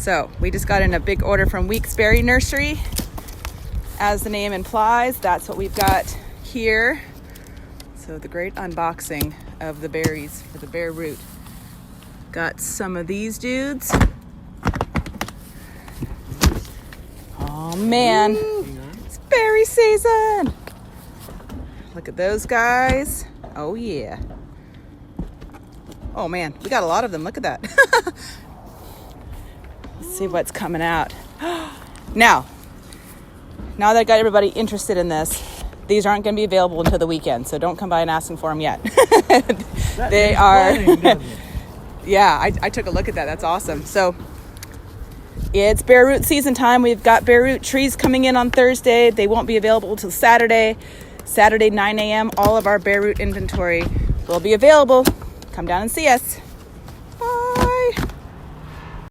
So we just got in a big order from Weeks Berry Nursery. As the name implies, that's what we've got here. So the great unboxing of the berries for the bare root. Got some of these dudes. Oh man, it's berry season. Look at those guys. Oh yeah. Oh man, we got a lot of them. Look at that. Let's see what's coming out. Now that I got everybody interested in this, these aren't going to be available until the weekend, so don't come by and asking for them yet. They are. Yeah, I took a look at that. That's awesome. So it's bare root season time. We've got bare root trees coming in on Thursday. They won't be available until Saturday. Saturday, 9 a.m. All of our bare root inventory will be available. Come down and see us.